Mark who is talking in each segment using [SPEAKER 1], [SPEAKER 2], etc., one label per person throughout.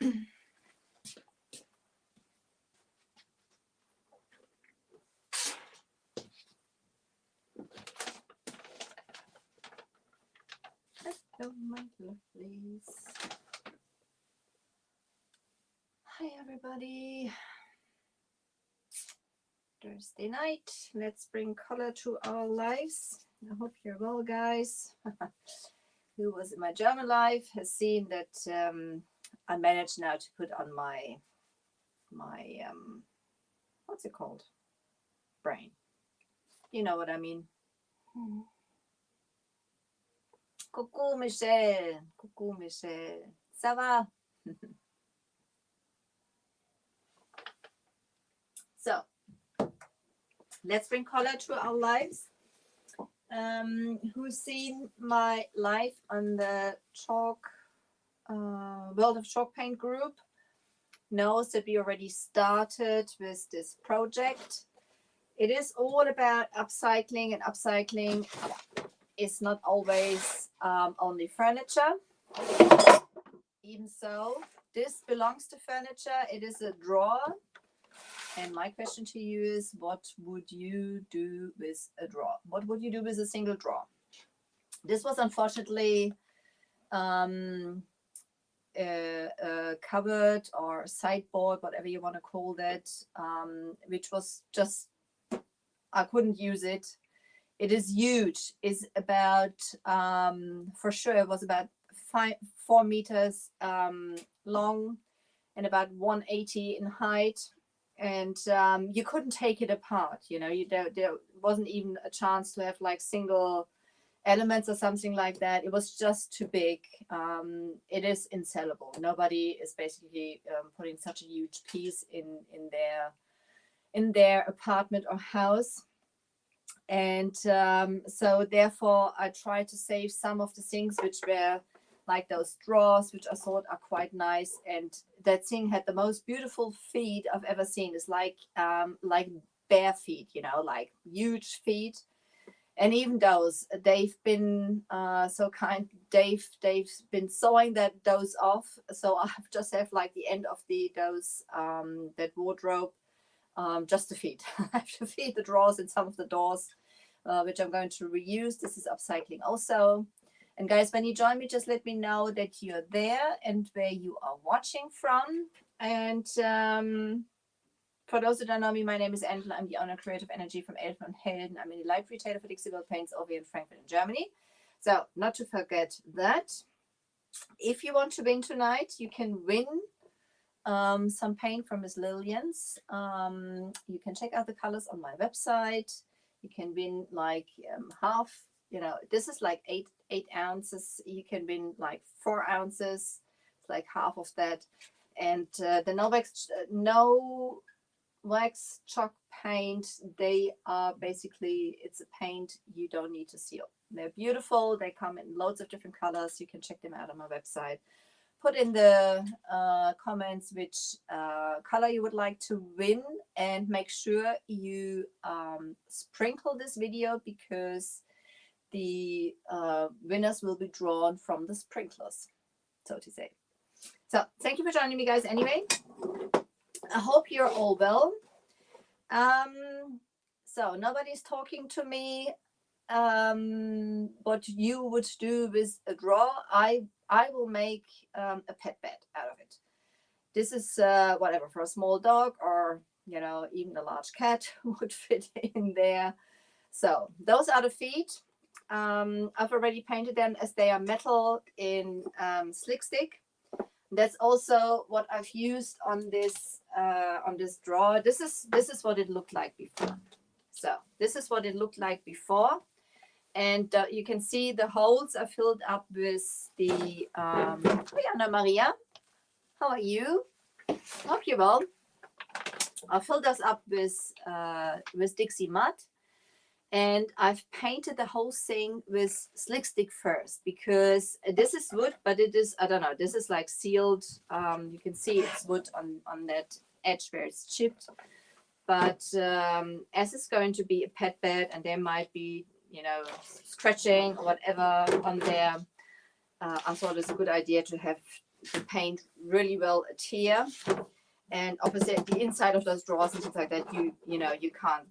[SPEAKER 1] Hello, my lovelies. Hi, everybody. Thursday night. Let's bring color to our lives. I hope you're well, guys. Who was in my German life has seen that I managed now to put on my what's it called? Brain. You know what I mean. Coucou, Michelle. Coucou, Michelle. Ça va? So, let's bring color to our lives. Who's seen my live on the Chok World of Chok Paint group knows that we already started with this project. It is all about upcycling, and upcycling is not always only furniture. Even so, this belongs to furniture. It is a drawer. And my question to you is, what would you do with a drawer? What would you do with a single drawer? This was unfortunately a cupboard or sideboard, whatever you want to call that, which was just, I couldn't use it. It is huge. It's about, for sure, it was about 4 meters long and about 180 in height. And you couldn't take it apart, you know, there wasn't even a chance to have like single elements or something like that. It was just too big. It is unsellable. Nobody is basically putting such a huge piece in their apartment or house. And so therefore I tried to save some of the things which were like those drawers, which I thought are quite nice. And that thing had the most beautiful feet I've ever seen. It's like bare feet, you know, like huge feet. And even those, they've been so kind. They've been sewing those off. So I just have like the end of that wardrobe, just the feet. I have to feed the drawers and some of the doors, which I'm going to reuse. This is upcycling also. And guys, when you join me, just let me know that you're there and where you are watching from. And for those who don't know me, my name is Angela. I'm the owner of Creative Energy from Elfen und Helden. I'm a live retailer for flexible paints over in Frankfurt in Germany. So not to forget that. If you want to win tonight, you can win some paint from Miss Lillian's. You can check out the colors on my website. You can win like half. You know, this is like 8 ounces. You can win like 4 ounces. It's like half of that. And the no wax chalk paint, they are basically, it's a paint you don't need to seal. They're beautiful. They come in loads of different colors. You can check them out on my website. Put in the comments which color you would like to win, and make sure you sprinkle this video, because the winners will be drawn from the sprinklers, so to say. So thank you for joining me, guys. Anyway, I hope you're all well. So nobody's talking to me what you would do with a drawer. I will make a pet bed out of it. This is whatever, for a small dog, or you know, even a large cat would fit in there. So those are the feet. I've already painted them as they are metal in slick stick. That's also what I've used on this drawer. This is what it looked like before. So this is what it looked like before, and you can see the holes are filled up with the Anna Maria, how are you? Hope you're well. I filled us up with Dixie mud. And I've painted the whole thing with slick stick first, because this is wood, but it is, I don't know, this is like sealed. You can see it's wood on that edge where it's chipped. But as it's going to be a pet bed, and there might be, you know, scratching or whatever on there, I thought it's a good idea to have the paint really well adhere. And obviously the inside of those drawers and things like that, you can't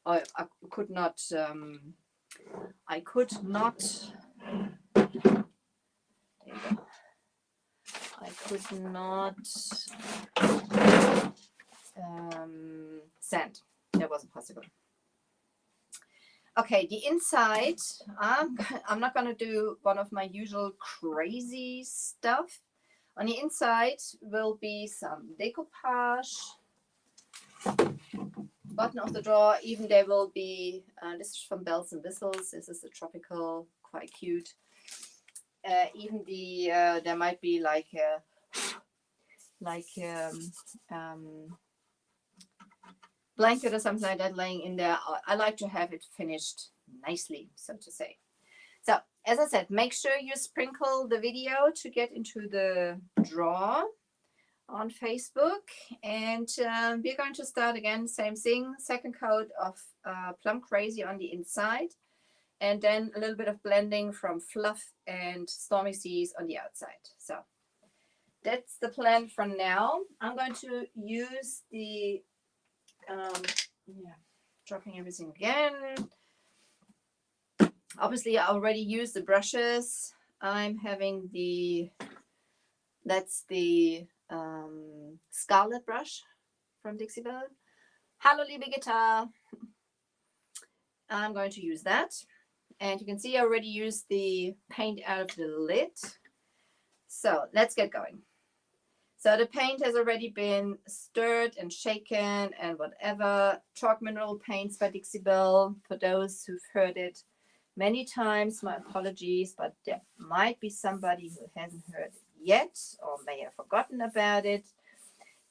[SPEAKER 1] I could not there you go. I could not sand. That wasn't possible. Okay, the inside, I'm not going to do one of my usual crazy stuff. On the inside will be some decoupage. Bottom of the drawer, even there will be, this is from Bells and Whistles. This is a tropical, quite cute. Even there might be like blanket or something like that laying in there. I like to have it finished nicely, so to say. So as I said, make sure you sprinkle the video to get into the drawer on Facebook. And we're going to start again, same thing, second coat of Plum Crazy on the inside. And then a little bit of blending from Fluff and Stormy Seas on the outside. So that's the plan for now. I'm going to use the, dropping everything again. Obviously, I already used the brushes. I'm having that's the Scarlet brush from Dixie Belle. Hallo, liebe Gitter. I'm going to use that. And you can see I already used the paint out of the lid. So let's get going. So the paint has already been stirred and shaken and whatever. Chalk Mineral Paints by Dixie Belle. For those who've heard it many times, my apologies, but there might be somebody who hasn't heard it yet or may have forgotten about it.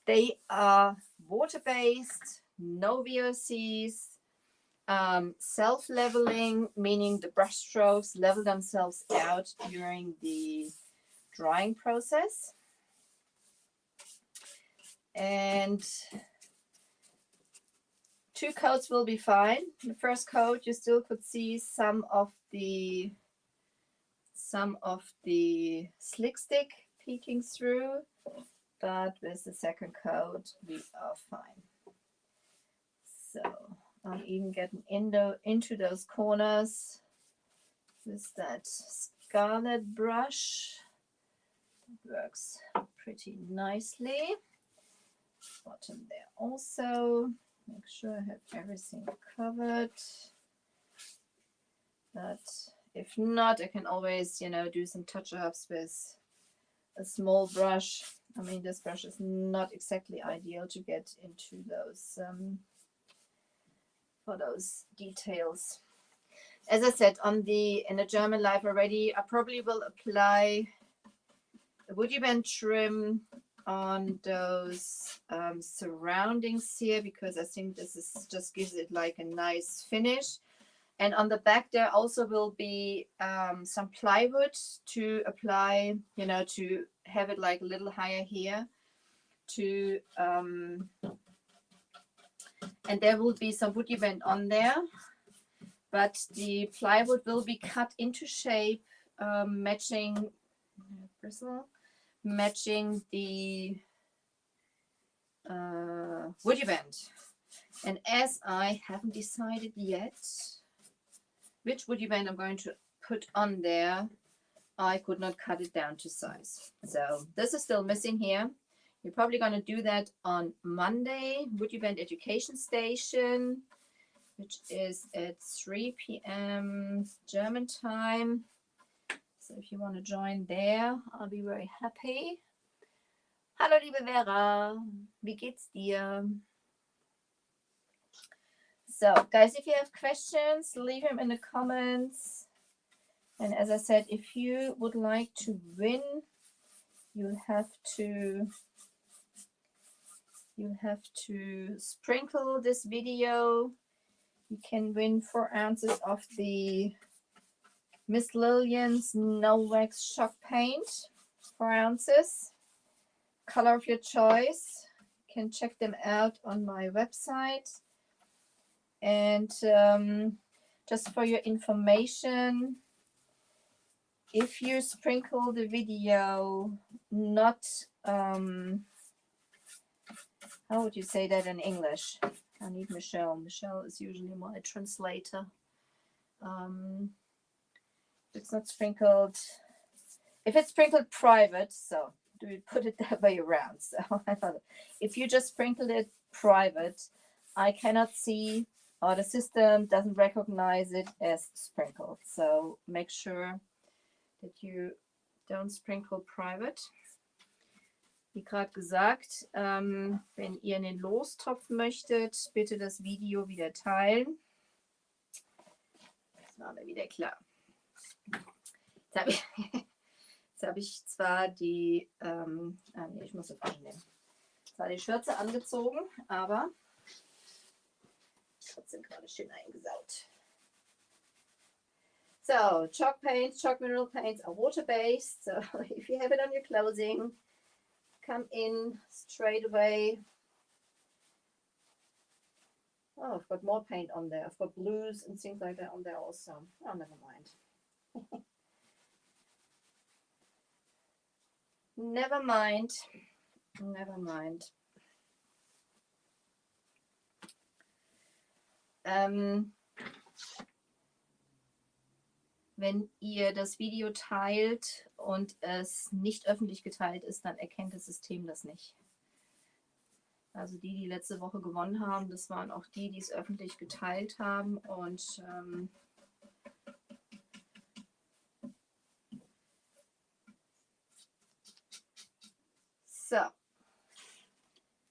[SPEAKER 1] They are water-based, no VOCs, self-leveling, meaning the brush strokes level themselves out during the drying process. And 2 coats will be fine. The first coat, you still could see some of the slick stick peeking through, but with the second coat, we are fine. So I'm even getting into those corners with that Scarlet brush. It works pretty nicely. Bottom there also. Make sure I have everything covered. But if not, I can always, do some touch-ups with a small brush. I mean, this brush is not exactly ideal to get into those for those details. As I said in the German live already, I probably will apply a woody band trim on those surroundings here, because I think this is just gives it like a nice finish. And on the back there also will be some plywood to apply, to have it like a little higher here. And there will be some woody band on there, but the plywood will be cut into shape, matching the woody band. And as I haven't decided yet which woody band I'm going to put on there, I could not cut it down to size. So this is still missing here. You're probably going to do that on Monday, Woody Band Education Station, which is at 3 p.m. German time. So if you want to join there, I'll be very happy. Hallo, liebe Vera. Wie geht's dir? So, guys, if you have questions, leave them in the comments. And as I said, if you would like to win, you'll have to sprinkle this video. You can win 4 ounces of the Miss Lillian's No Wax Chok paint, 4 ounces, color of your choice. You can check them out on my website. And just for your information, if you sprinkle the video not, how would you say that in English? I need Michelle. Michelle is usually my translator. It's not sprinkled. If it's sprinkled private, so do we put it that way around? So I thought if you just sprinkled it private, I cannot see, or the system doesn't recognize it as sprinkled. So make sure that you don't sprinkle private. Wie gerade gesagt, wenn ihr in den Lostopf möchtet, bitte das Video wieder teilen. Das war mir wieder klar. Jetzt habe ich zwar die, nee, ich muss das nehmen. Zwar die Schürze angezogen, aber trotzdem gerade schön eingesaut. So, chalk paints, chalk mineral paints are water-based. So if you have it on your clothing, come in straight away. Oh, I've got more paint on there. I've got blues and things like that on there also. Oh, never mind. Never mind. Never mind. Wenn ihr das Video teilt und es nicht öffentlich geteilt ist, dann erkennt das System das nicht. Also die letzte Woche gewonnen haben, das waren auch die es öffentlich geteilt haben. Und so,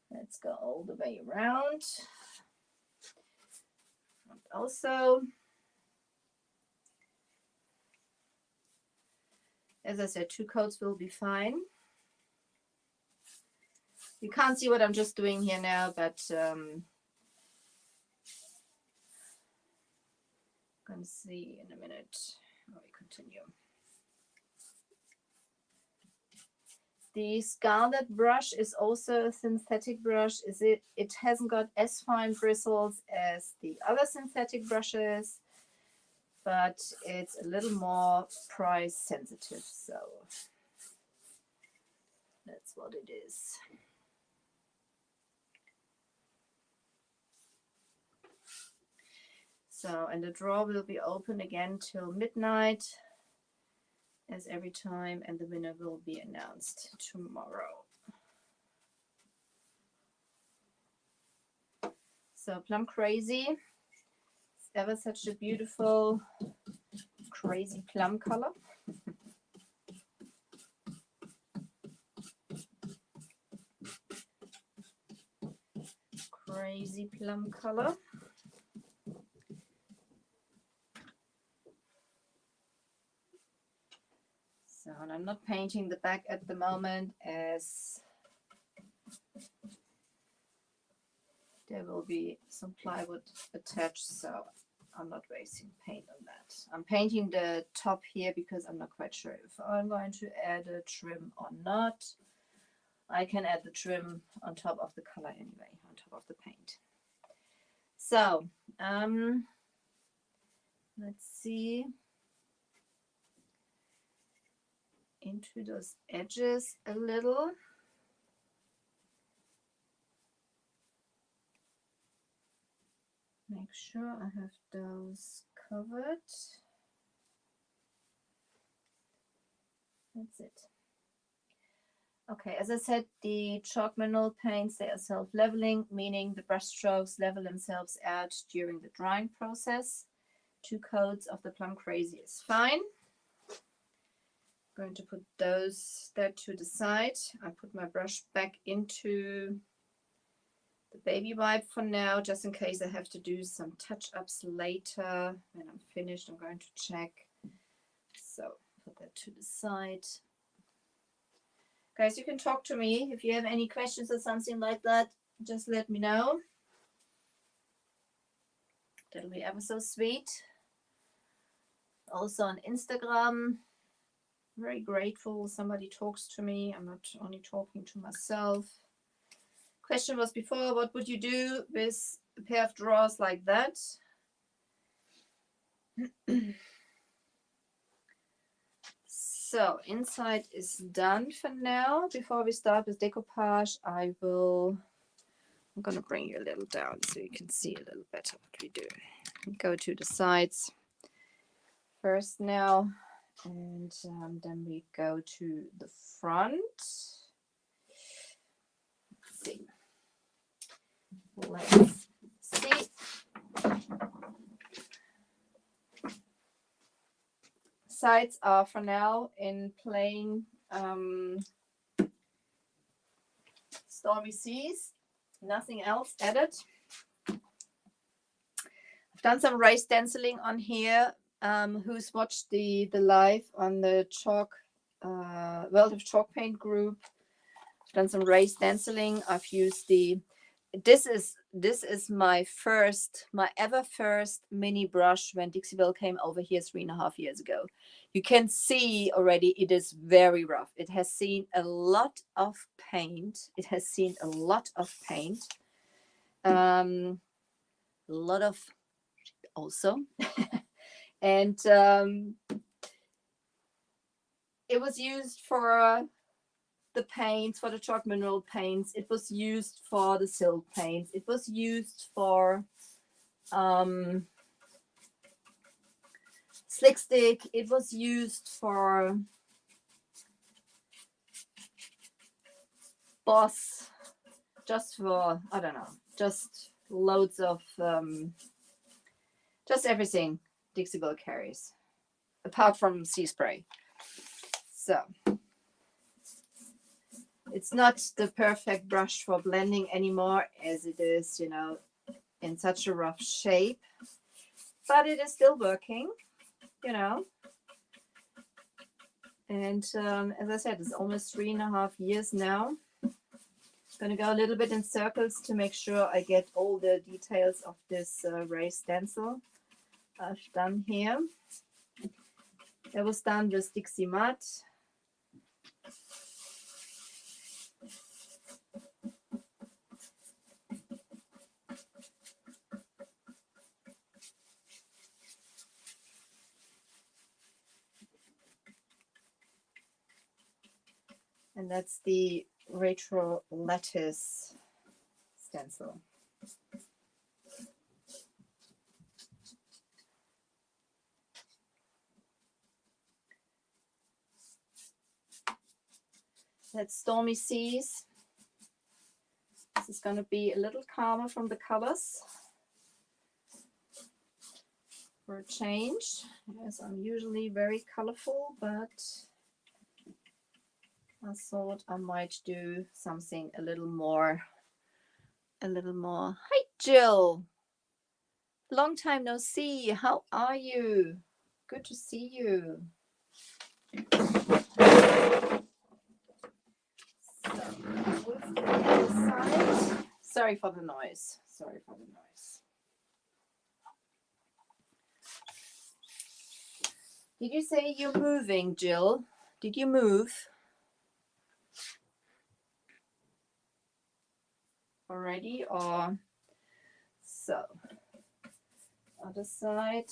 [SPEAKER 1] let's go all the way around. And also, as I said, 2 coats will be fine. You can't see what I'm just doing here now, but I'm going to see in a minute how we continue. The Scarlet brush is also a synthetic brush. It hasn't got as fine bristles as the other synthetic brushes, but it's a little more price sensitive, so that's what it is. So, and the draw will be open again till midnight, as every time, and the winner will be announced tomorrow. So, Plum Crazy is ever such a beautiful, crazy plum color. Crazy plum color. So, and I'm not painting the back at the moment, as there will be some plywood attached, so I'm not wasting paint on that. I'm painting the top here because I'm not quite sure if I'm going to add a trim or not. I can add the trim on top of the color anyway, on top of the paint. So, let's see. Into those edges a little. Make sure I have those covered. That's it. Okay, as I said, the chalk mineral paints, they are self-leveling, meaning the brush strokes level themselves out during the drying process. 2 coats of the Plum Crazy is fine. I'm going to put that to the side. I put my brush back into the baby wipe for now, just in case I have to do some touch-ups later. When I'm finished, I'm going to check. So put that to the side. Guys, you can talk to me if you have any questions or something like that. Just let me know. That'll be ever so sweet. Also on Instagram. Very grateful somebody talks to me. I'm not only talking to myself. Question was before, what would you do with a pair of drawers like that? So inside is done for now. Before we start with decoupage, I'm gonna bring you a little down so you can see a little better what we do. Go to the sides first now, and then we go to the front. Let's see. Let's see. Sides are for now in plain Stormy Seas, nothing else added. I've done some raised stenciling on here. Who's watched the live on the Chok World of Chalk Paint group? I've done some raised stenciling. I've used this is my ever first mini brush when Dixie came over here 3.5 years ago. You can see already it is very rough. It has seen a lot of paint. A lot of also. And it was used for the paints, for the chalk mineral paints. It was used for the silk paints. It was used for slick stick. It was used for boss, just for, I don't know, just loads of just everything Dixie Belle carries, apart from sea spray. So it's not the perfect brush for blending anymore, as it is, you know, in such a rough shape, but it is still working, you know. And as I said, it's almost 3.5 years now. I'm going to go a little bit in circles to make sure I get all the details of this raised stencil I've done here. That was done with Dixie Mud. And that's the retro lattice stencil. That's Stormy Seas. This is going to be a little calmer from the colors for a change. Yes, I'm usually very colorful, but I thought I might do something a little more. Hi, Jill. Long time no see. How are you? Good to see you. Sorry for the noise. Did you say you're moving, Jill? Did you move already, or so? Other side.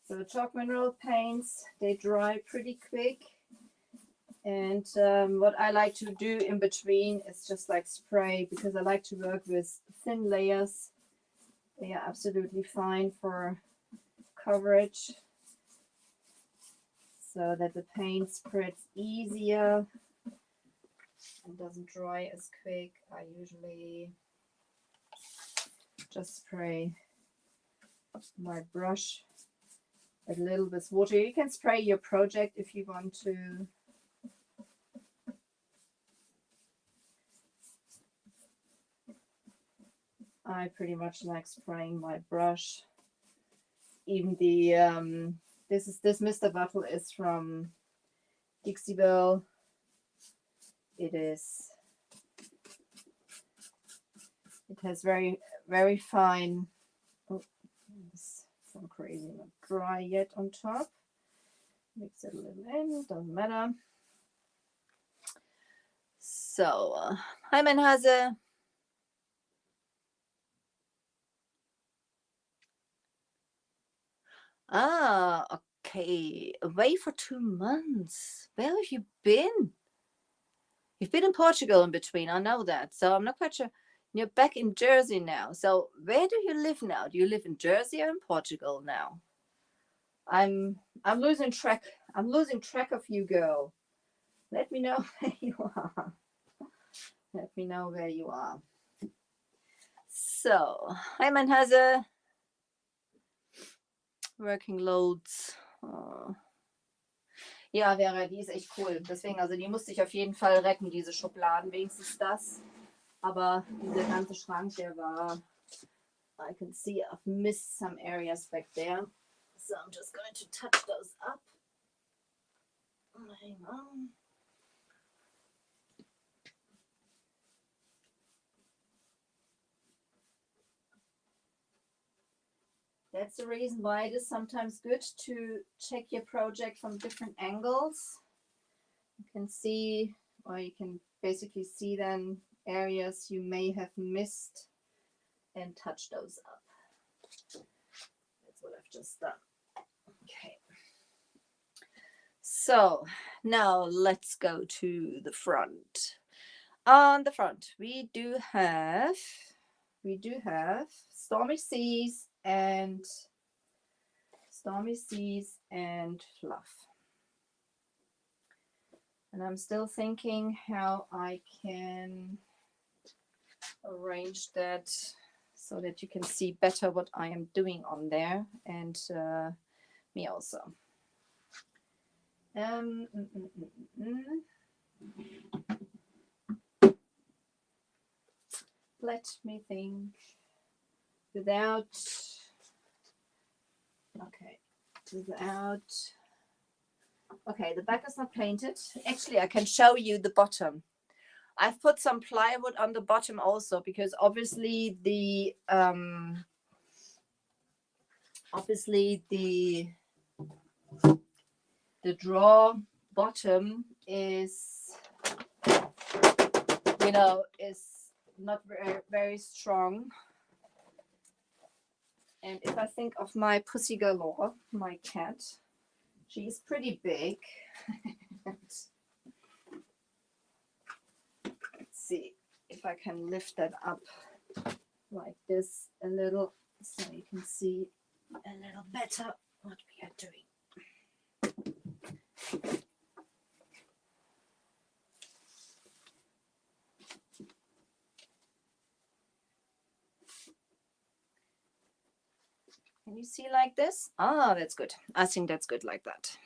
[SPEAKER 1] So chalk mineral paints, they dry pretty quick. And what I like to do in between is just like spray, because I like to work with thin layers. They are absolutely fine for coverage, so that the paint spreads easier and doesn't dry as quick. I usually just spray my brush a little with water. You can spray your project if you want to. I pretty much like spraying my brush. Even the this Mr. Bottle is from Dixie Belle. It has very, very fine gone crazy, not dry yet on top. Mix it a little in, doesn't matter. So, Hyman has a okay, away for 2 months. Where have you been? You've been in Portugal in between, I know that. So I'm not quite sure. You're back in Jersey now. So where do you live now? Do you live in Jersey or in Portugal now? I'm losing track. I'm losing track of you, girl. Let me know where you are. Let me know where you are. So Hyman has a working loads. Oh. Ja, Vera, die ist echt cool. Deswegen, also die musste ich auf jeden Fall retten, diese Schubladen, wenigstens das. Aber dieser ganze Schrank, der war, I can see I've missed some areas back there. So I'm just going to touch those up. Hang on. That's the reason why it is sometimes good to check your project from different angles. You can see, or you can basically see then areas you may have missed and touch those up. That's what I've just done. Okay. So now let's go to the front. On the front, we do have stormy seas and fluff. And I'm still thinking how I can arrange that so that you can see better what I am doing on there, and me also. Let me think. Okay, the back is not painted. Actually, I can show you the bottom. I've put some plywood on the bottom also, because obviously the draw bottom is, is not very, very strong. And if I think of my Pussy Galore, my cat, she's pretty big. Let's see if I can lift that up like this a little, so you can see a little better what we are doing. Can you see like this? Ah, that's good. I think that's good like that.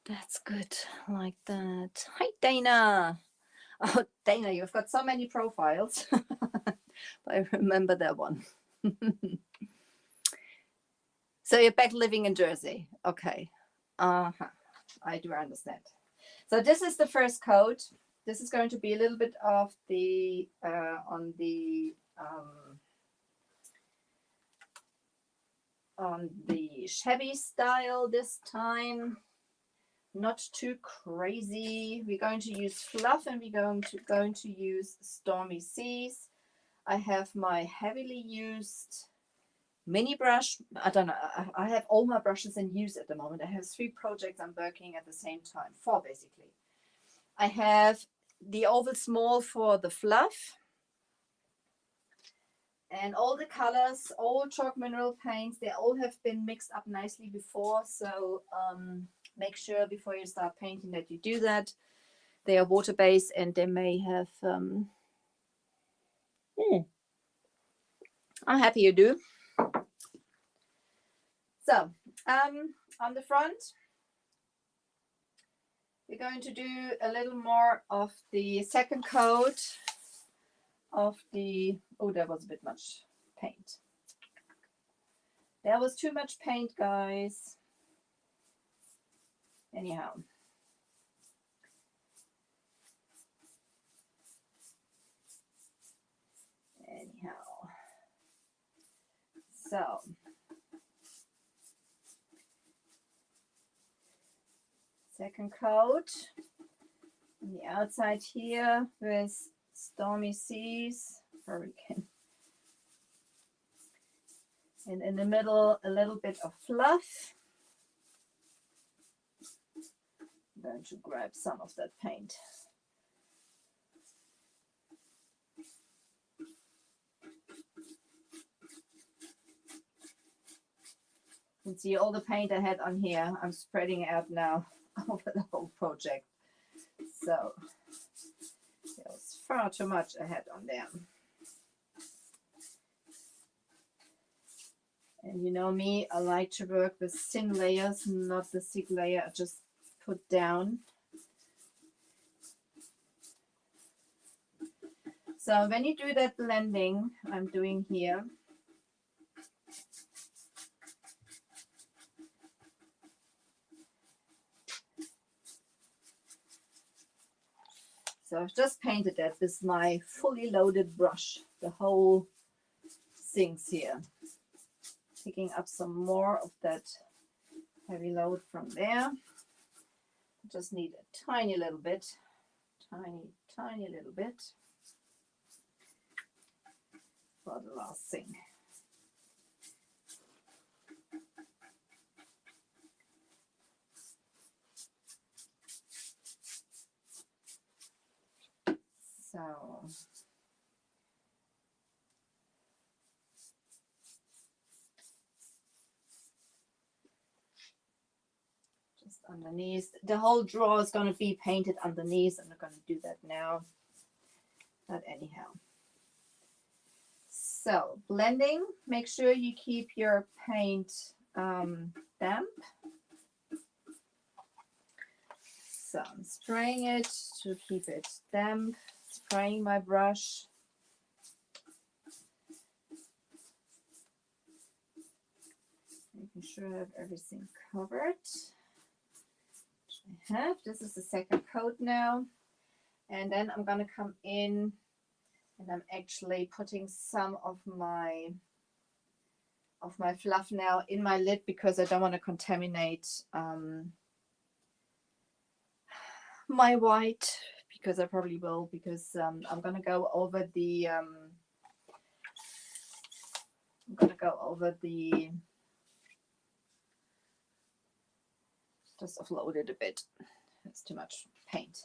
[SPEAKER 1] That's good like that. Hi, Dana. Oh, Dana, you've got so many profiles. I remember that one. So you're back living in Jersey. Okay. I do understand. So this is the first coat. This is going to be a little bit of the on the shabby style this time. Not too crazy. We're going to use fluff, and we're going to use stormy seas. I have my heavily used mini brush. I don't know. I have all my brushes in use at the moment. I have 3 projects I'm working at the same time. 4 basically. I have the oval small for the fluff. And all the colors, all chalk mineral paints, they all have been mixed up nicely before. So make sure before you start painting that you do that. They are water-based, and they may have... I'm happy you do. So on the front, we're going to do a little more of the second coat of the... Oh, that was a bit much paint. There was too much paint, guys. Anyhow. So second coat on the outside here with Stormy Seas, Hurricane. And in the middle, a little bit of fluff. I'm going to grab some of that paint. You can see all the paint I had on here. I'm spreading it out now over the whole project. So there's far too much I had on there. And you know me, I like to work with thin layers, not the thick layer I just put down. So when you do that blending I'm doing here, so I've just painted that with my fully loaded brush, the whole things here. Picking up some more of that heavy load from there. Just need a tiny little bit, tiny little bit for the last thing. So just underneath, the whole drawer is going to be painted underneath. I'm not going to do that now, but anyhow. So blending, make sure you keep your paint damp. So I'm spraying it to keep it damp, spraying my brush. Making sure I have everything covered. Which I have. This is the second coat now. And then I'm going to come in and I'm actually putting some of my fluff now in my lid because I don't want to contaminate my white, because I probably will, because I'm going to go over the just offload it a bit. It's too much paint.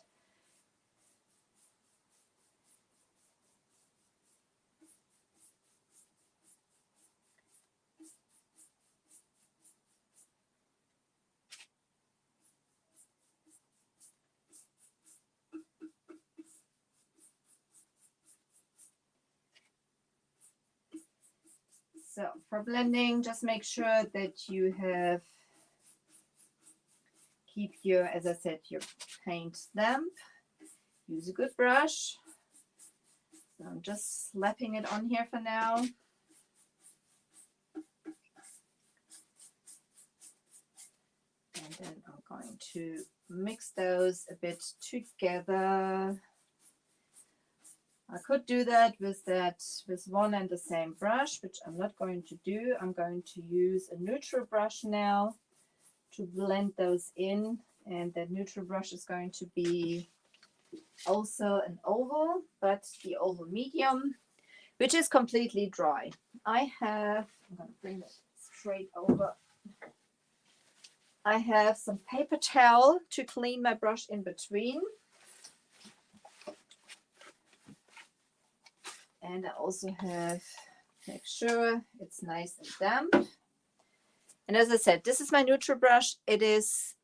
[SPEAKER 1] So for blending, just make sure that you have, keep your, as I said, your paint damp. Use a good brush. So I'm just slapping it on here for now. And then I'm going to mix those a bit together. I could do that with one and the same brush, which I'm not going to do. I'm going to use a neutral brush now to blend those in, and that neutral brush is going to be also an oval, but the oval medium, which is completely dry. I'm going to bring it straight over. I have some paper towel to clean my brush in between. And I also have, make sure it's nice and damp. And as I said, this is my neutral brush. It is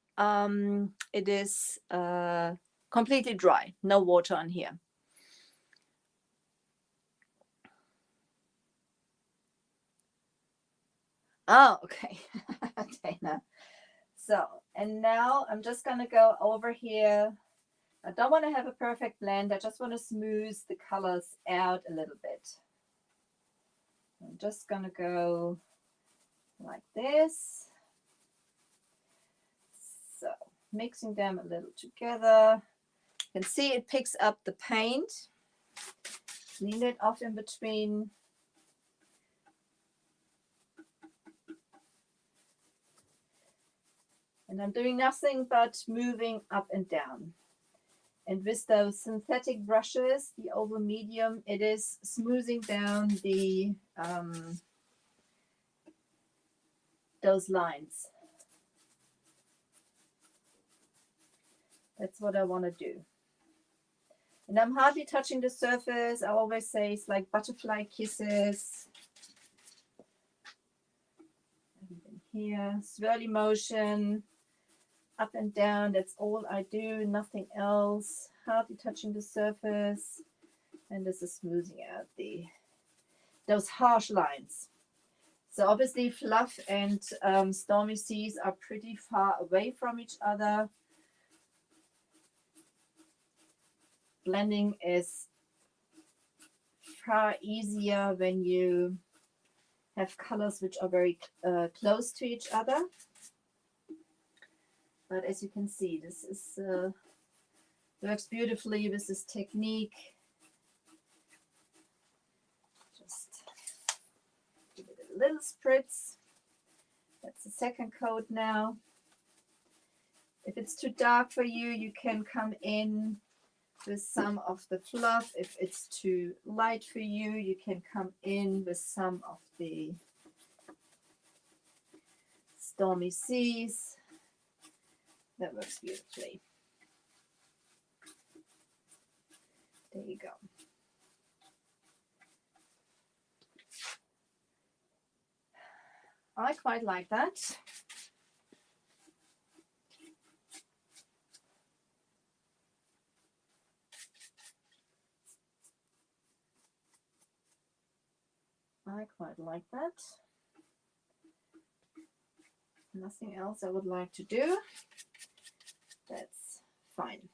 [SPEAKER 1] completely dry, no water on here. Oh, okay. Dana. So, and now I'm just going to go over here. I don't want to have a perfect blend. I just want to smooth the colors out a little bit. I'm just going to go like this. So, mixing them a little together. You can see it picks up the paint. Clean it off in between. And I'm doing nothing but moving up and down. And with those synthetic brushes, the oval medium, it is smoothing down the those lines. That's what I want to do. And I'm hardly touching the surface. I always say it's like butterfly kisses. And here, swirly motion, up and down. That's all I do, nothing else. Hardly touching the surface. And this is smoothing out those harsh lines. So obviously fluff and stormy seas are pretty far away from each other. Blending is far easier when you have colors which are very close to each other. But as you can see, this is works beautifully with this technique. Just give it a little spritz. That's the second coat now. If it's too dark for you, you can come in with some of the fluff. If it's too light for you, you can come in with some of the stormy seas. That works beautifully. There you go. I quite like that. I quite like that. Nothing else I would like to do. That's fine.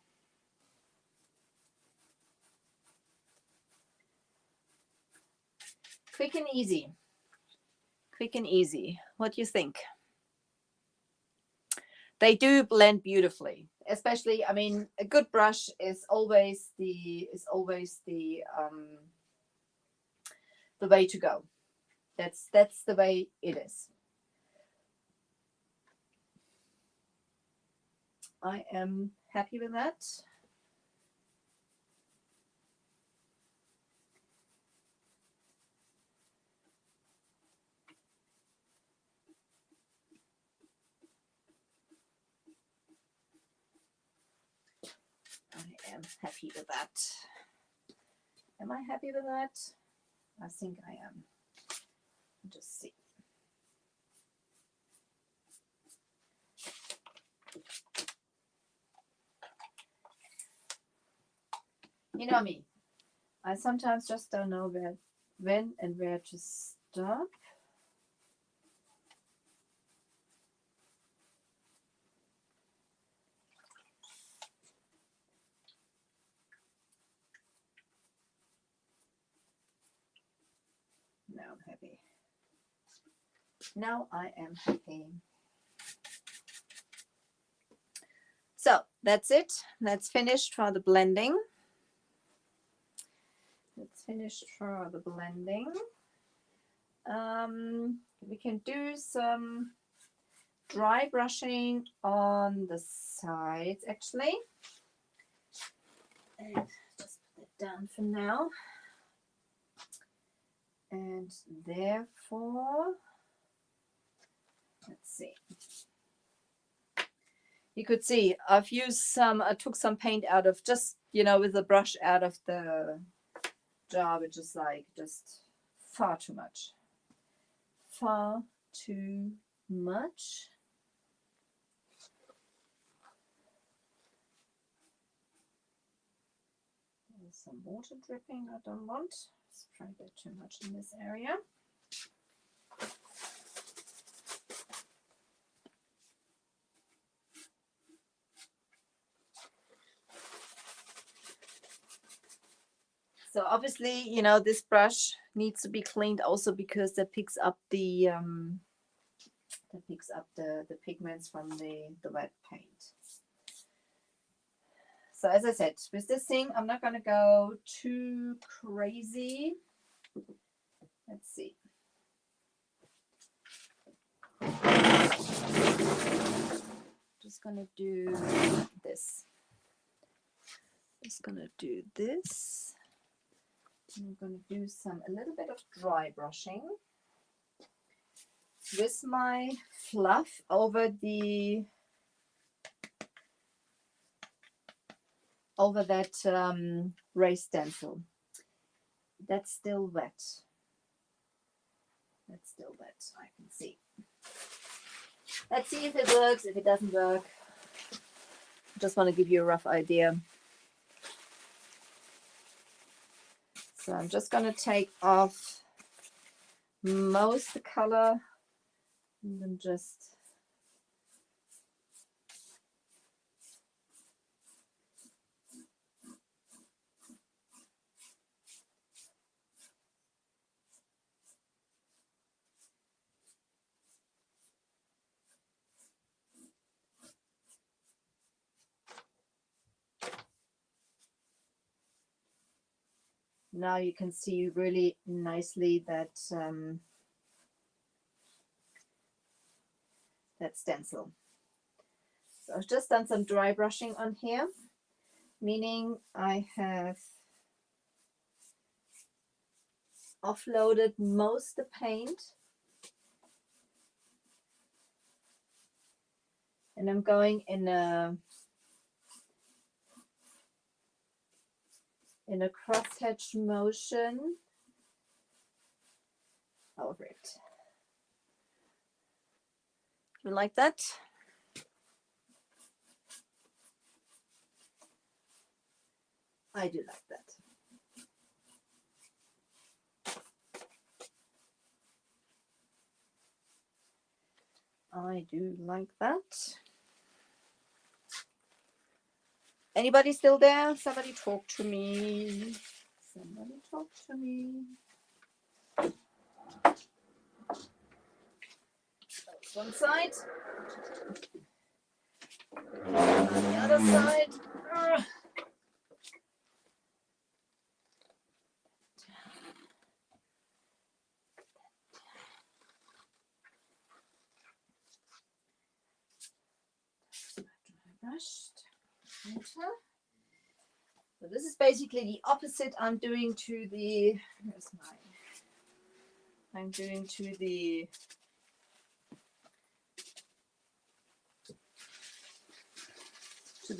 [SPEAKER 1] Quick and easy. Quick and easy. What do you think? They do blend beautifully. Especially, I mean, a good brush is always the way to go. That's the way it is. I am happy with that. I am happy with that. Am I happy with that? I think I am. Just see. You know me. I sometimes just don't know when and where to stop. Now I'm happy. Now I am happy. So that's it. That's finished for the blending. That's finished for the blending. We can do some dry brushing on the sides actually. And just put it down for now. And therefore, let's see. You could see I've used I took some paint out of just, with the brush out of the jar, which is like just far too much. Far too much. There's some water dripping I don't want. Let's try to get too much in this area. So obviously, this brush needs to be cleaned also because that picks up the pigments from the wet paint. So as I said, with this thing, I'm not going to go too crazy. Let's see. going to do this. Just going to do this. I'm going to do a little bit of dry brushing with my fluff over that raised stencil. That's still wet. That's still wet. I can see. Let's see if it works. If it doesn't work, just want to give you a rough idea. So I'm just going to take off most of the color and then just now you can see really nicely that that stencil. So I've just done some dry brushing on here, meaning I have offloaded most of the paint, and I'm going in a crosshatch motion over it. You like that? I do like that. I do like that. Anybody still there? Somebody talk to me. Somebody talk to me. That's one side. On the other side. Brushed. So this is basically the opposite I'm doing to the, where's mine? I'm doing to the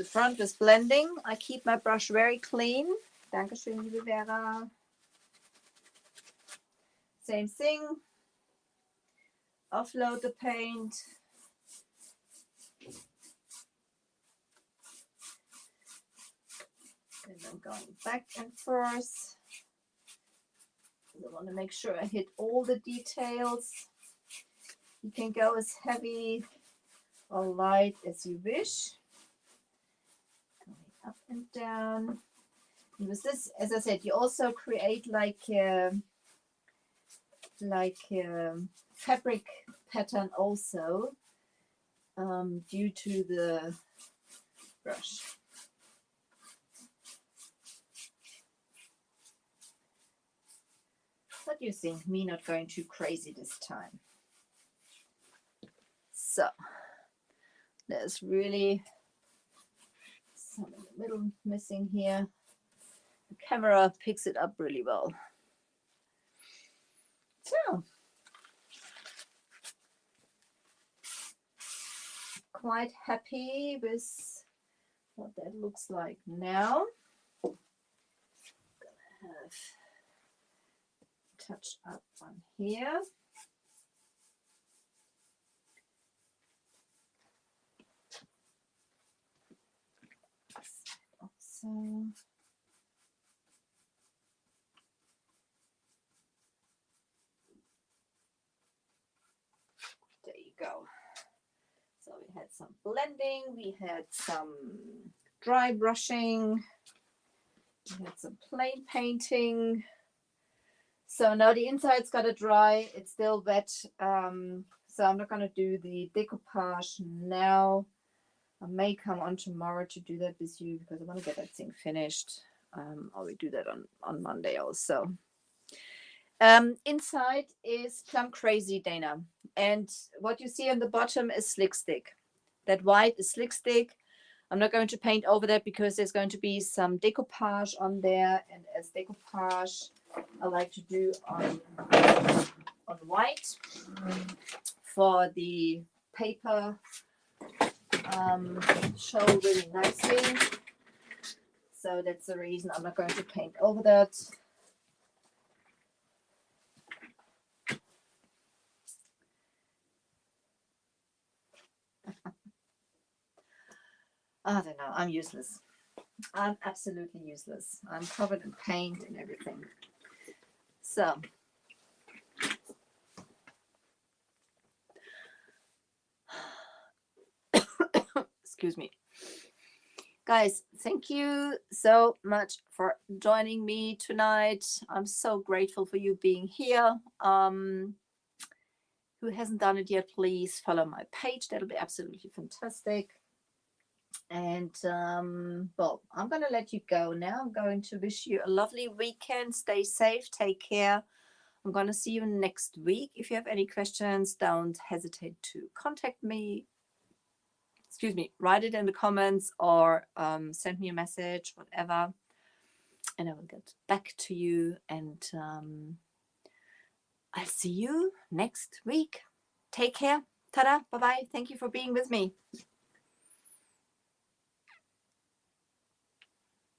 [SPEAKER 1] front with blending. I keep my brush very clean. Dankeschön, liebe Vera. Same thing. Offload the paint. And I'm going back and forth. I want to make sure I hit all the details. You can go as heavy or light as you wish. Going up and down. And with this, as I said, you also create like a fabric pattern also due to the brush. What do you think? Me not going too crazy this time. So there's really some in the middle missing here. The camera picks it up really well. So quite happy with what that looks like now. I'm gonna have touch up on here. Also, there you go. So we had some blending, we had some dry brushing, we had some plain painting. So now the inside's got to dry. It's still wet. So I'm not going to do the decoupage now. I may come on tomorrow to do that with you because I want to get that thing finished. Or we do that on Monday also. Inside is Plum Crazy, Dana. And what you see on the bottom is Slick Stick. That white is Slick Stick. I'm not going to paint over that because there's going to be some decoupage on there, and as decoupage I like to do on white for the paper show really nicely. So that's the reason I'm not going to paint over that. I don't know, I'm useless. I'm absolutely useless. I'm covered in paint and everything. So excuse me. Guys, thank you so much for joining me tonight. I'm so grateful for you being here. Who hasn't done it yet, please follow my page. That'll be absolutely fantastic. And well, I'm going to let you go now. I'm going to wish you a lovely weekend. Stay safe. Take care. I'm going to see you next week. If you have any questions, don't hesitate to contact me. Excuse me, write it in the comments or send me a message, whatever, and I will get back to you. And I'll see you next week. Take care. Ta-da. Bye-bye. Thank you for being with me.